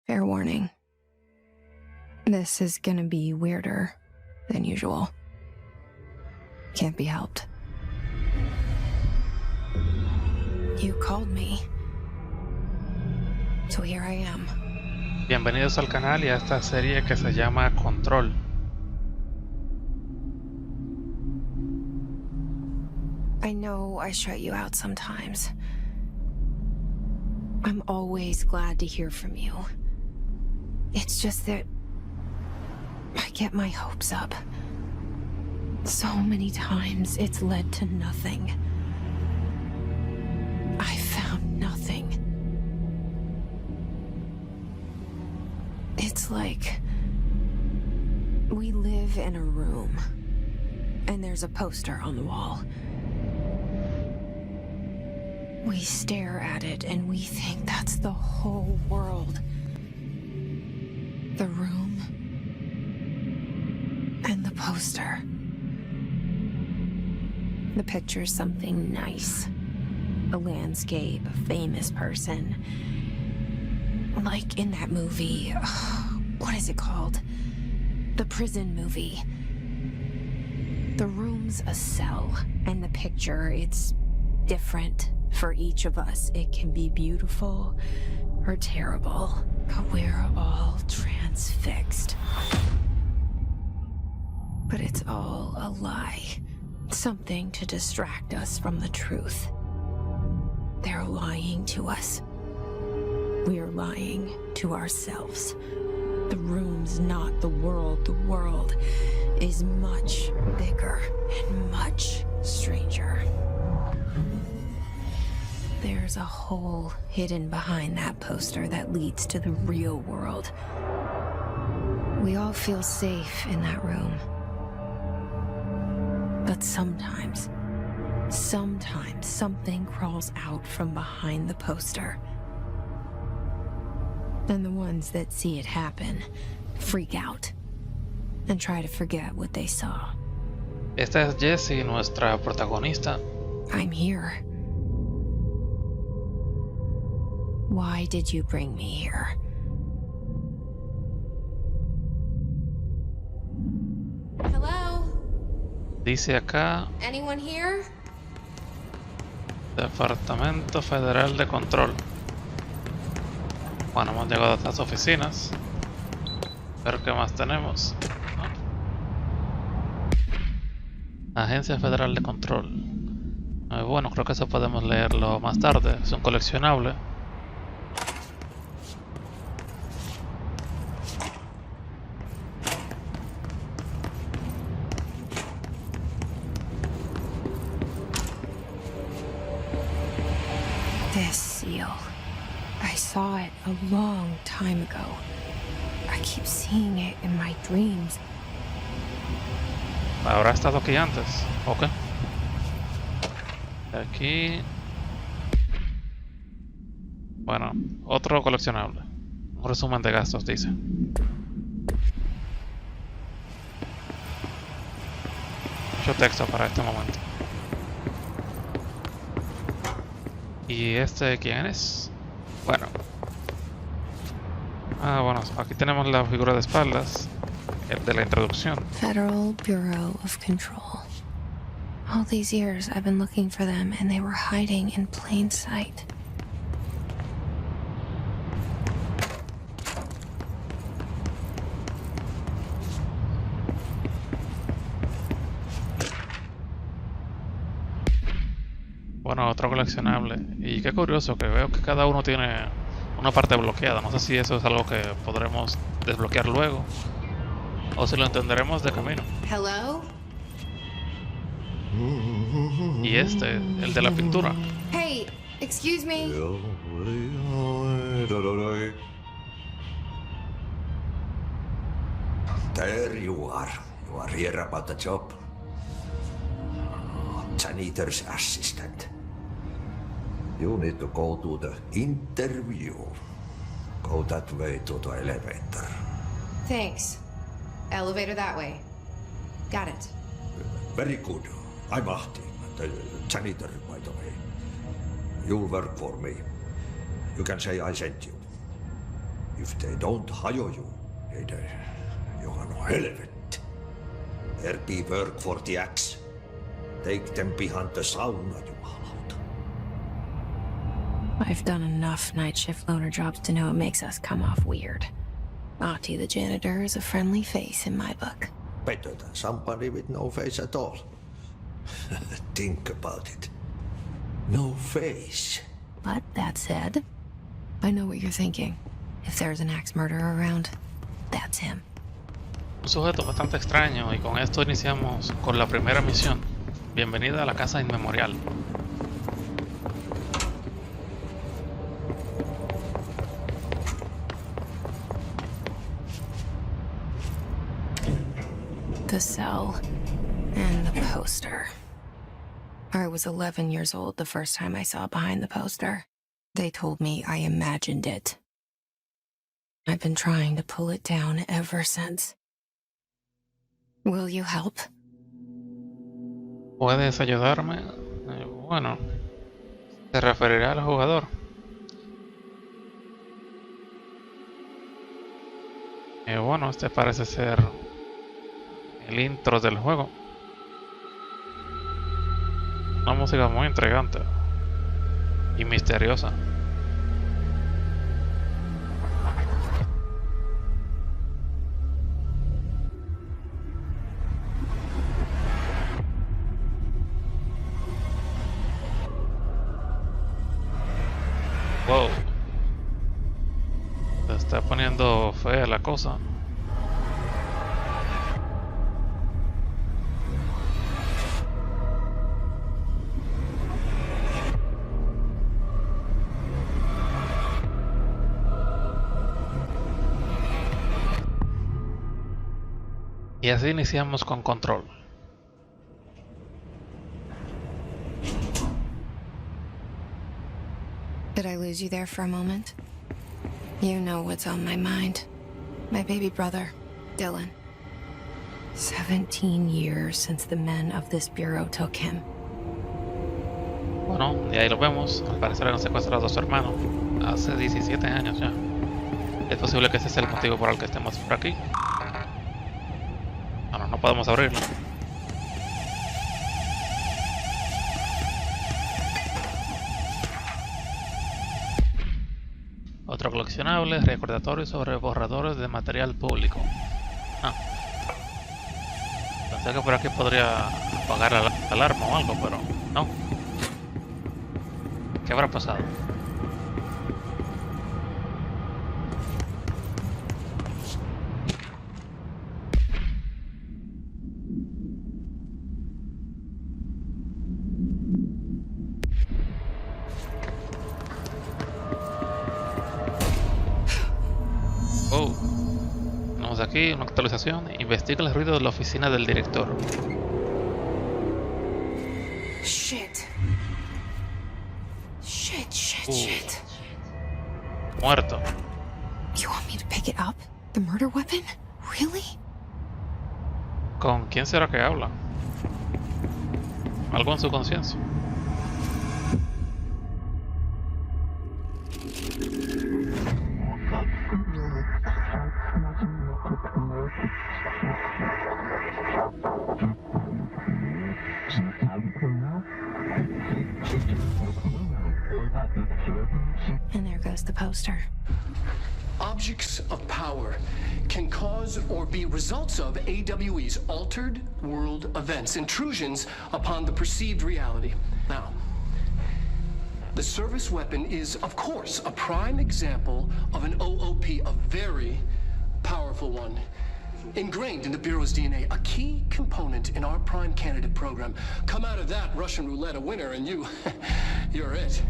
Fair warning. This is gonna be weirder than usual. Can't be helped. You called me. So here I am. Bienvenidos al canal y a esta serie que se llama Control. I know I shut you out sometimes. I'm always glad to hear from you. It's just that I get my hopes up. So many times it's led to nothing. I found nothing. It's like we live in a room and there's a poster on the wall. We stare at it and we think that's the whole world. The room and the poster. The picture's something nice. A landscape, a famous person. Like in that movie, what is it called? The prison movie. The room's a cell, and the picture, it's different for each of us. It can be beautiful or terrible, but we're all transfixed. But it's all a lie. Something to distract us from the truth. They're lying to us. We're lying to ourselves. The room's not the world. The world is much bigger and much stranger. There's a hole hidden behind that poster that leads to the real world. We all feel safe in that room. But sometimes something crawls out from behind the poster. And the ones that see it happen freak out and try to forget what they saw. Esta es Jessie, nuestra protagonista. I'm here. Why did you bring me here? Hello? Dice acá, Anyone here? Departamento Federal de Control. Bueno, hemos llegado a estas oficinas. A ver qué más tenemos. Agencia Federal de Control. Bueno, creo que eso podemos leerlo más tarde. Es un coleccionable. This seal. I saw it a long time ago. I keep seeing it in my dreams. Habrá estado aquí antes. Ok. Aquí. Bueno, otro coleccionable. Un resumen de gastos, dice. Mucho texto para este momento. ¿Y este quién es? Bueno. Bueno, aquí tenemos la figura de espaldas. El de la introducción. Federal Bureau of Control. All these years I've been looking for them and they were hiding in plain sight. Bueno, otro coleccionable. Y qué curioso que veo que cada uno tiene una parte bloqueada. No sé si eso es algo que podremos desbloquear luego o si lo entenderemos de camino. Hello? Y este, el de la pintura. Hey, excuse me. There you are. You are here about the job. Janitor's assistant. You need to go to the interview. Go that way to the elevator. Thanks. Elevator that way. Got it. Very good. I'm Ahti, the janitor, by the way. You'll work for me. You can say I sent you. If they don't hire you, you are no helvet. Dirty work for the axe. Take them behind the sauna, jumalauta. I've done enough night shift loner jobs to know it makes us come off weird. Ahti the janitor is a friendly face in my book. Better than somebody with no face at all. Think about it. No face. But that said, I know what you're thinking. If there's an axe murderer around, that's him. Un sujeto bastante extraño, y con esto iniciamos con la primera misión. Bienvenida a la Casa Inmemorial. The cell and the poster. I was 11 years old the first time I saw behind the poster. They told me I imagined it. I've been trying to pull it down ever since. Will you help? ¿Puedes ayudarme? Bueno, se referirá al jugador. Bueno, este parece ser el intro del juego. Una música muy intrigante y misteriosa. Wow. Se está poniendo fea la cosa. Y así iniciamos con control. Did I lose you there for a moment? You know what's on my mind. My baby brother, Dylan. 17 years since the men of this bureau took him. Bueno, y ahí lo vemos. Al parecer han secuestrado a su hermano hace 17 años ya. Es posible que ese sea el motivo por el que estemos por aquí. Bueno, no podemos abrirlo. Otro coleccionable, recordatorio sobre borradores de material público. Pensé que por aquí podría apagar la alarma o algo, pero no. ¿Qué habrá pasado? Tenemos aquí una actualización. Investiga el ruido de la oficina del director. Shit. Shit. Muerto. You want me to pick it up? The murder weapon? Really? ¿Con quién será que habla? Algo en su conciencia. And there goes the poster. Objects of power can cause or be results of AWE's altered world events, intrusions upon the perceived reality. Now, the service weapon is, of course, a prime example of an OOP, a very powerful one. Ingrained in the Bureau's DNA, a key component in our prime candidate program. Come out of that Russian roulette a winner and you're it.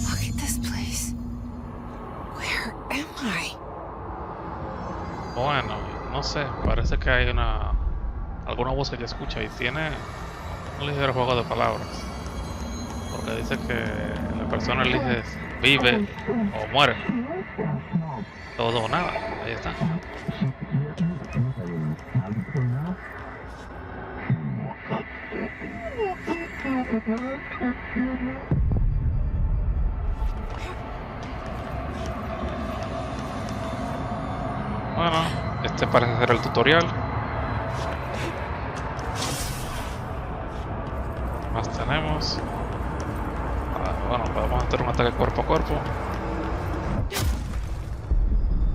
Look at this place. Where am I? Bueno, no sé, parece que hay alguna voz que escucha y tiene un ligero juego de palabras. Porque dice que la persona elige vive o muere. Todo o nada, ahí está. Bueno, este parece ser el tutorial. Más tenemos. Bueno, podemos hacer un ataque cuerpo a cuerpo.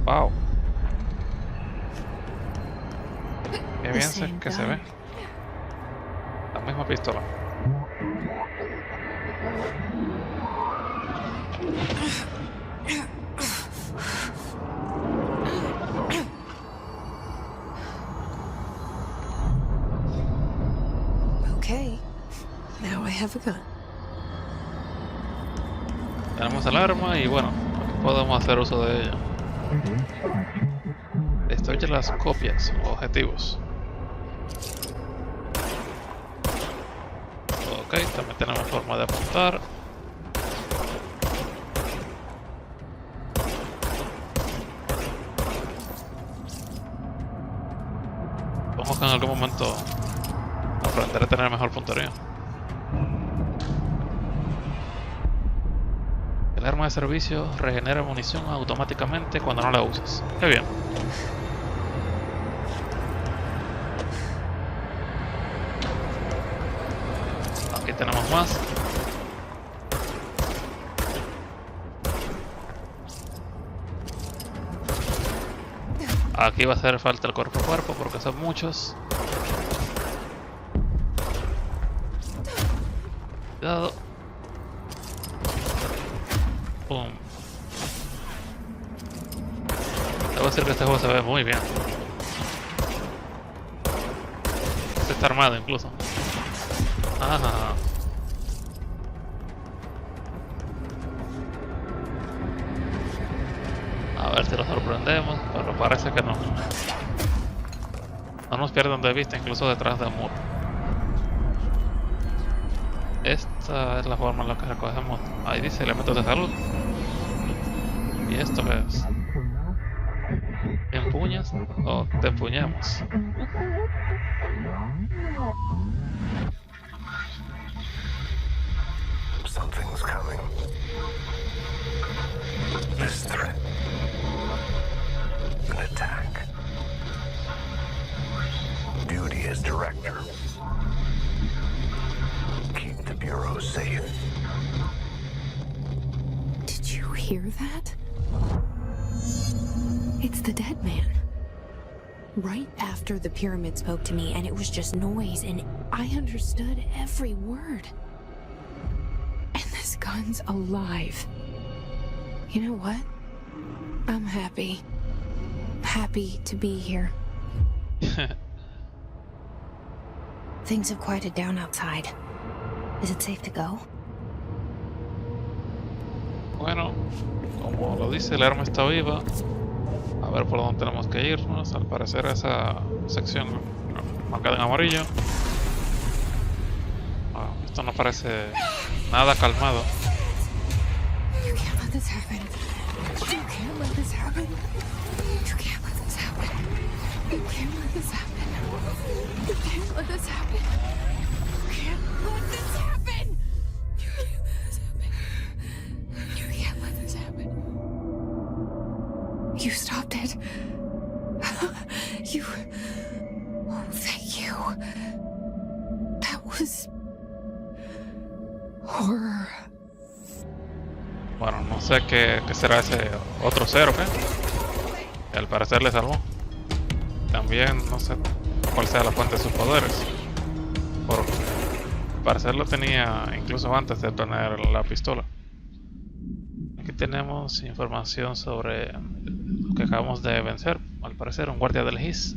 Wow. Qué bien que se ve. La misma pistola. Okay, now I have a gun. Tenemos el arma y bueno, podemos hacer uso de ella. Destruye las copias o objetivos. Ok, también tenemos forma de apuntar. Supongo que en algún momento aprenderé a tener mejor puntería. El arma de servicio regenera munición automáticamente cuando no la usas. Qué bien. Aquí tenemos más. Aquí va a hacer falta el cuerpo a cuerpo porque son muchos. Cuidado. Pum. Debo decir que este juego se ve muy bien. Este está armado incluso. Ajá. A ver si lo sorprendemos, pero parece que no. No nos pierdan de vista incluso detrás del muro. Esta es la forma en la que recogemos. Ahí dice elementos de salud. ¿Y esto qué es? ¿Empuñas o te empuñamos? Something's coming. This threat. An attack. Duty as director. Keep the Bureau safe. Did you hear that? It's the dead man. Right after the pyramid spoke to me, and it was just noise, and I understood every word. And this gun's alive. You know what? I'm happy. Happy to be here. Things have quieted down outside. Is it safe to go? Bueno, como lo dice, el arma está viva. A ver por dónde tenemos que irnos. Al parecer esa sección marcada en amarillo. Esto no parece nada calmado. You can't let this happen. You can't let this happen. You can't let this happen. You can't let this happen. You can't let this happen. You can't let this happen. You can't let this happen. You can't let this happen. You stopped it. You... Oh, thank you. That was... horror. Bueno, no sé qué será ese otro cero, ¿qué? Que al parecer le salvó. También no sé cuál sea la fuente de sus poderes. Porque al parecer lo tenía incluso antes de tener la pistola. Aquí tenemos información sobre lo que acabamos de vencer. Al parecer un guardia del GIS.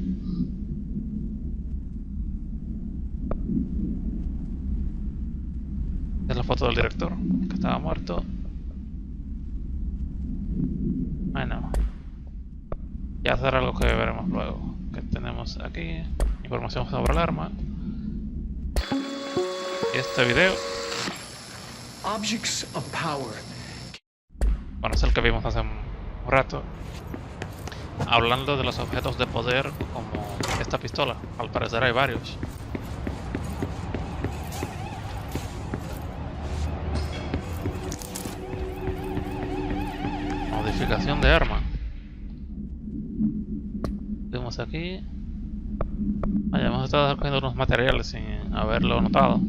Es la foto del director, que estaba muerto. Bueno, ya será algo que veremos luego. Que tenemos aquí información sobre el arma. Y este video, Objects of power. bueno, es el que vimos hace un rato, hablando de los objetos de poder como esta pistola. Al parecer hay varios. Modificación de arma. Vemos aquí. Hemos estado recogiendo unos materiales sin haberlo notado.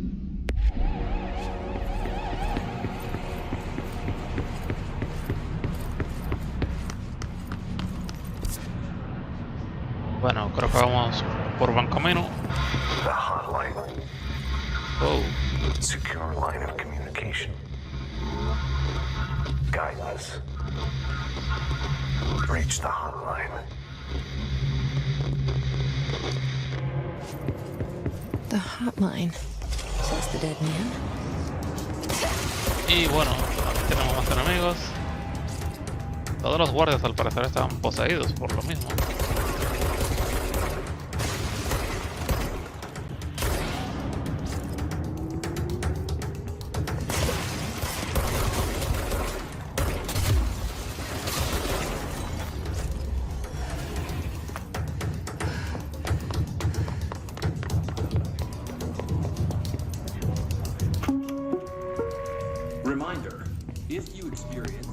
Bueno, creo que vamos por buen camino. The hotline. Oh, Secure line of communication. Guidance. Reach the hotline. The hotline, says the dead man. y bueno, aquí tenemos más enemigos. Todos los guardias al parecer estaban poseídos por lo mismo. Reminder, if you experience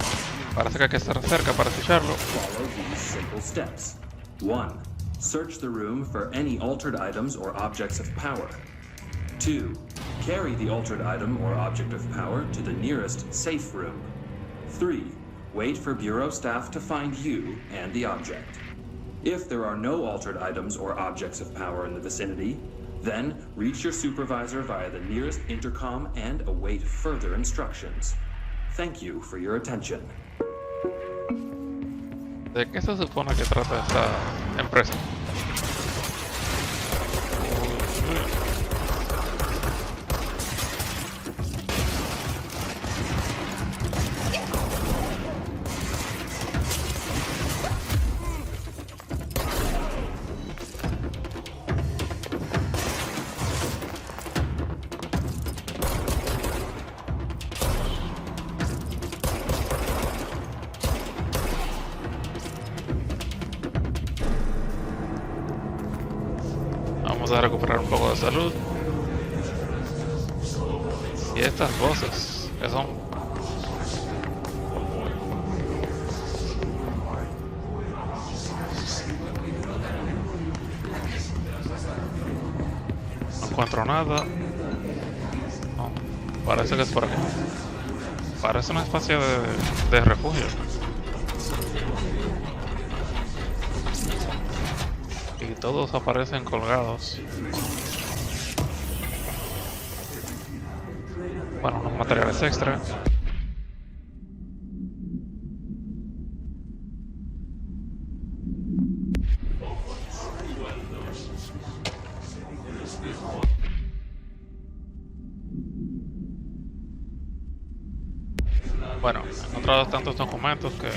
Parece que hay que estar cerca para escucharlo. follow these simple steps. 1. Search the room for any altered items or objects of power. 2. Carry the altered item or object of power to the nearest safe room. 3. Wait for Bureau staff to find you and the object. If there are no altered items or objects of power in the vicinity, then reach your supervisor via the nearest intercom and await further instructions. Thank you for your attention. ¿De qué se supone que trata esta empresa? Vamos a recuperar un poco de salud. Y estas voces, que son? No encuentro nada. No, parece que es por aquí. Parece una especie de refugio. Y todos aparecen colgados. Bueno, unos materiales extra. Bueno, he encontrado tantos documentos que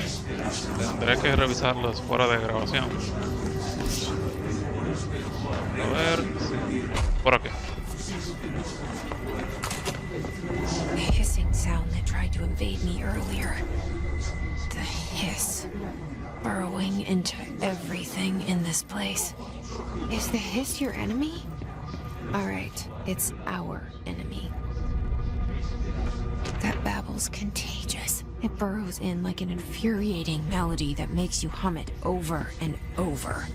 tendré que revisarlos fuera de grabación. A ver, por aquí. The hissing sound that tried to invade me earlier. The hiss. Burrowing into everything in this place. Is the hiss your enemy? Alright, it's our enemy. That babble's contagious. It burrows in like an infuriating melody that makes you hum it over and over.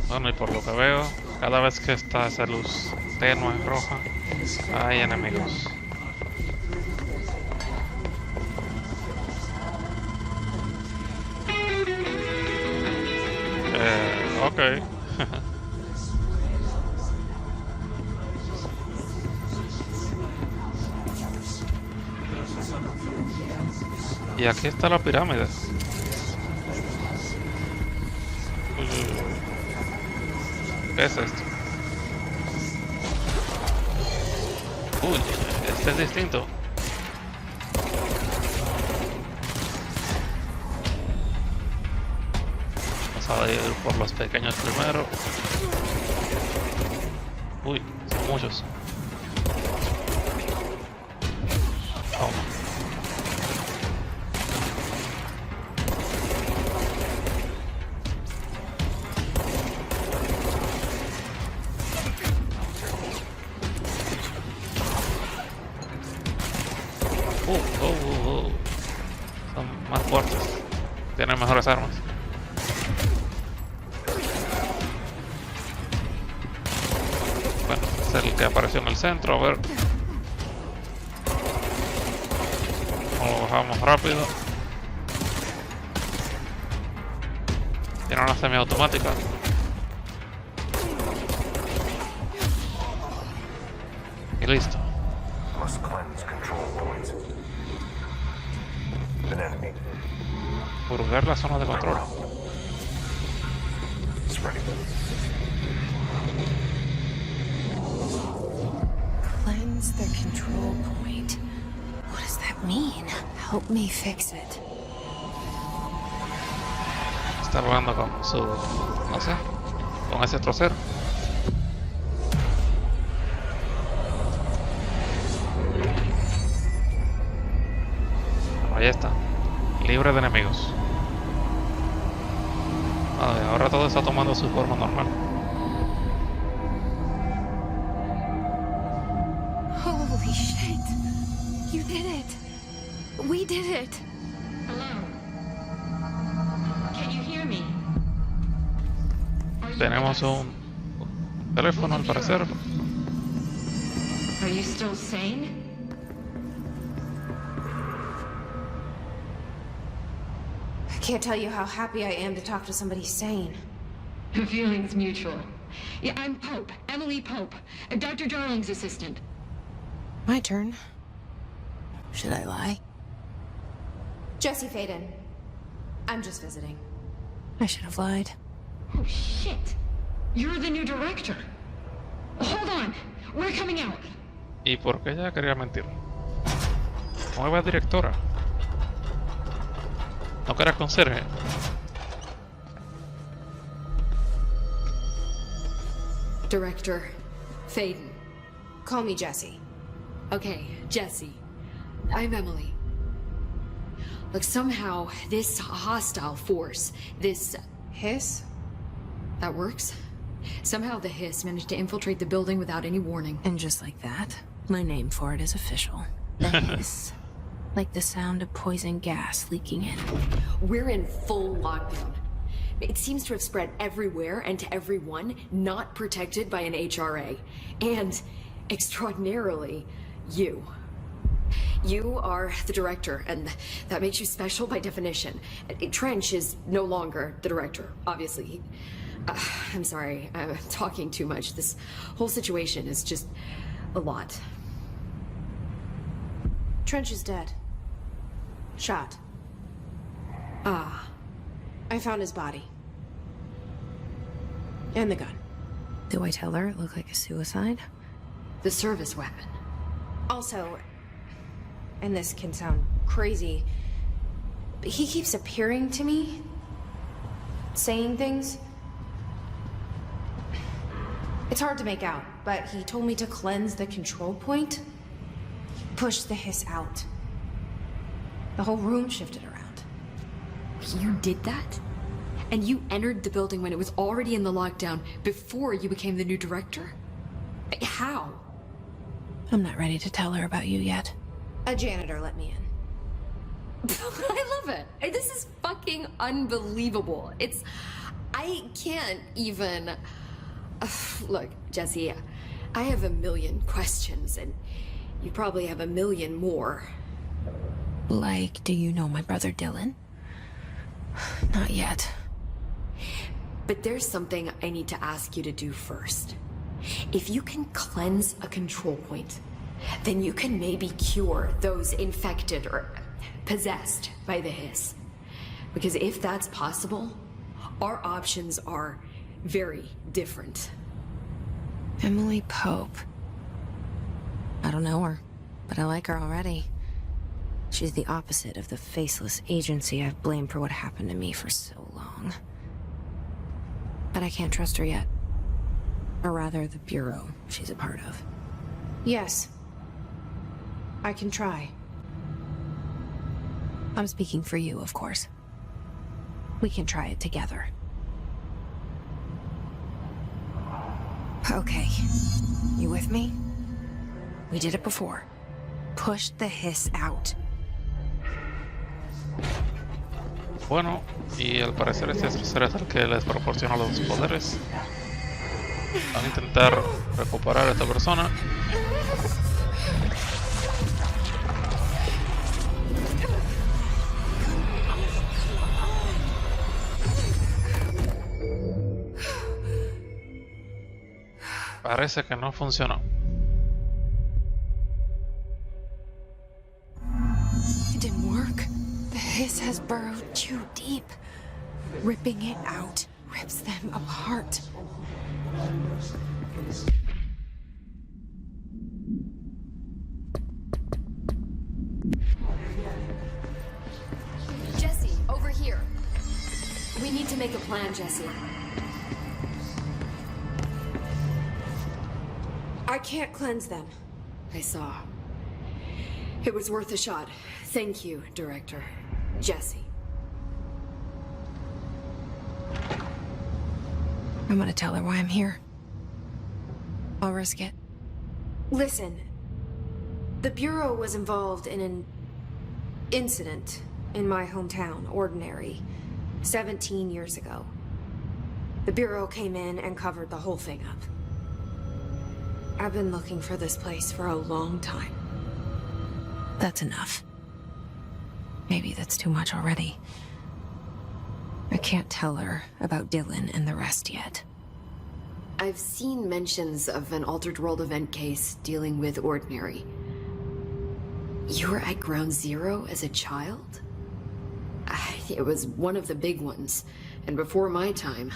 Bueno, y por lo que veo, cada vez que está esa luz tenue roja, hay enemigos. Ok. Y aquí está la pirámide. ¿Qué es esto? Uy, este es distinto. Vamos a ir por los pequeños primero. Uy, son muchos. Oh. Son más fuertes. Tienen mejores armas. Bueno, es el que apareció en el centro. A ver. Lo bajamos rápido. Tiene una semiautomática. Y listo. Must cleanse control points. An enemy. Purgar la zona de control. Spreading. Cleanse the control point. What does that mean? Help me fix it. Está jugando con su... no sé. Con ese trocero. Ahí está. Libre de enemigos. Vale, ahora todo está tomando su forma normal. Holy shit. You did it. We did it. Hello. Can you hear me? Are you Tenemos with us? un teléfono al parecer. Are you still sane? I can't tell you how happy I am to talk to somebody sane. The feeling's mutual. Yeah, I'm Pope, Emily Pope, Dr. Darling's assistant. My turn. Should I lie? Jesse Faden. I'm just visiting. I should have lied. Oh, shit. You're the new director. Hold on. We're coming out. ¿Y por qué ella quería mentir? Nueva directora. No que era conserje. Director Faden. Call me Jesse. Okay, Jesse. I'm Emily. Look, somehow this hostile force, this... Hiss? that works? Somehow the hiss managed to infiltrate the building without any warning. And just like that, my name for it is official. The hiss. Like the sound of poison gas leaking in. We're in full lockdown. It seems to have spread everywhere and to everyone not protected by an HRA. And, extraordinarily, you. You are the director, and that makes you special by definition. Trench is no longer the director, obviously. I'm sorry, I'm talking too much. This whole situation is just a lot. Trench is dead. Shot. Ah. I found his body. And the gun. Do I tell her it looked like a suicide? The service weapon. Also, and this can sound crazy, but he keeps appearing to me, saying things. It's hard to make out, but he told me to cleanse the control point, push the hiss out. The whole room shifted around. You did that? And you entered the building when it was already in the lockdown before you became the new director? How? I'm not ready to tell her about you yet. A janitor let me in. I love it. This is fucking unbelievable. I can't even... Look, Jesse, I have a million questions, and you probably have a million more. Like, do you know my brother Dylan? Not yet. But there's something I need to ask you to do first. If you can cleanse a control point, then you can maybe cure those infected or possessed by the hiss. Because if that's possible, our options are very different. Emily Pope. I don't know her, but I like her already. She's the opposite of the faceless agency I've blamed for what happened to me for so long. But I can't trust her yet. Or rather, the bureau she's a part of. Yes. I can try. I'm speaking for you, of course. We can try it together. Okay. You with me? We did it before. pushed the hiss out. Bueno, y al parecer este ser es el que les proporciona los poderes. Van a intentar recuperar a esta persona. Parece que no funcionó. It didn't work. The hiss has burrowed too deep. Ripping it out rips them apart. Jesse, over here. We need to make a plan, Jesse. I can't cleanse them. I saw. It was worth a shot. Thank you, Director. Jesse. I'm gonna tell her why I'm here. I'll risk it. Listen, the Bureau was involved in an incident in my hometown, Ordinary, 17 years ago. The Bureau came in and covered the whole thing up. I've been looking for this place for a long time. That's enough. Maybe that's too much already. I can't tell her about Dylan and the rest yet. I've seen mentions of an Altered World event case dealing with Ordinary. You were at Ground Zero as a child? It was one of the big ones, and before my time.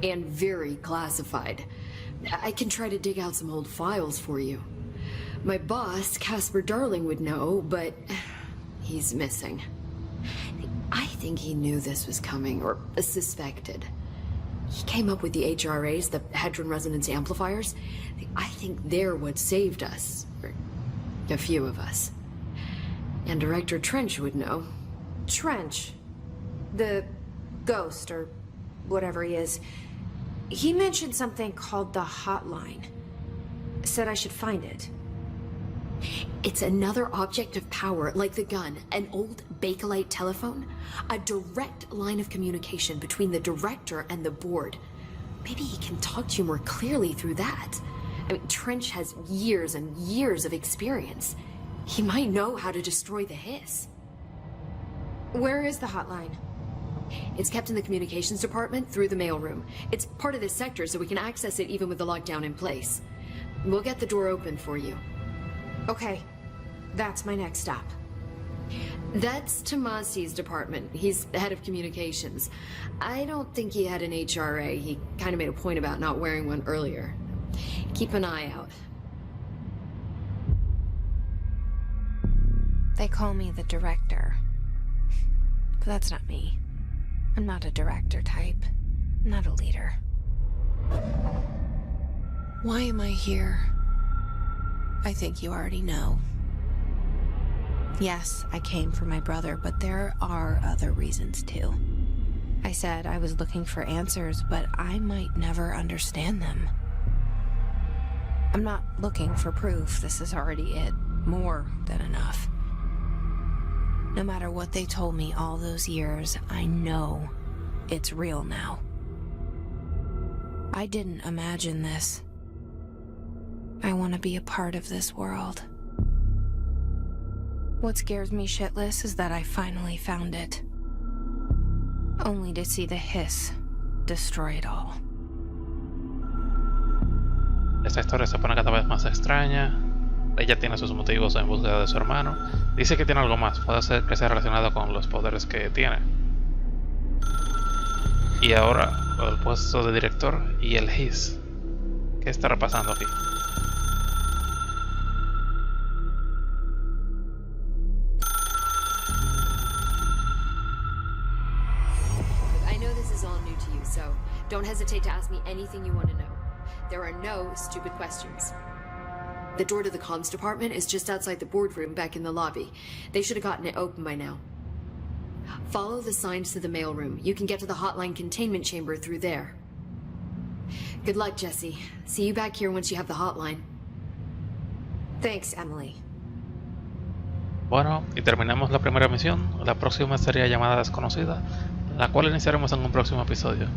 And very classified. I can try to dig out some old files for you. My boss, Casper Darling, would know, but he's missing. I think he knew this was coming, or suspected. He came up with the HRAs, the Hadron Resonance Amplifiers. I think they're what saved us. Or a few of us. And Director Trench would know. Trench? The ghost, or whatever he is. He mentioned something called the hotline. Said I should find it. It's another object of power, like the gun, an old Bakelite telephone. A direct line of communication between the director and the board. Maybe he can talk to you more clearly through that. I mean, Trench has years and years of experience. He might know how to destroy the hiss. Where is the hotline? It's kept in the communications department through the mailroom. It's part of this sector, so we can access it even with the lockdown in place. We'll get the door open for you. Okay, that's my next stop. That's Tomasi's department. He's the head of communications. I don't think he had an HRA. He kind of made a point about not wearing one earlier. Keep an eye out. They call me the director. But that's not me. I'm not a director type. I'm not a leader. Why am I here? I think you already know. Yes, I came for my brother, but there are other reasons too. I said I was looking for answers, but I might never understand them. I'm not looking for proof. This is already it. More than enough. No matter what they told me all those years, I know it's real now. I didn't imagine this. I want to be a part of this world. What scares me shitless is that I finally found it. Only to see the hiss destroy it all. Esta historia se pone cada vez más extraña. Ella tiene sus motivos en búsqueda de su hermano. Dice que tiene algo más, puede ser que sea relacionado con los poderes que tiene. Y ahora, el puesto de director y el hiss. ¿Qué estará pasando aquí? I know this is all new to you, so don't hesitate to ask me anything you want to know. There are no stupid questions. The door to the comms department is just outside the boardroom back in the lobby. They should have gotten it open by now. Follow the signs to the mailroom. You can get to the hotline containment chamber through there. Good luck, Jesse. See you back here once you have the hotline. Thanks, Emily. Bueno, y terminamos la primera misión. La próxima sería llamada desconocida, la cual iniciaremos en un próximo episodio.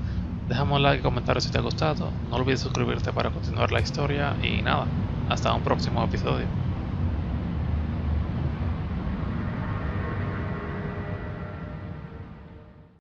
Dejamos like y comentario si te ha gustado. No olvides suscribirte para continuar la historia y nada, hasta un próximo episodio.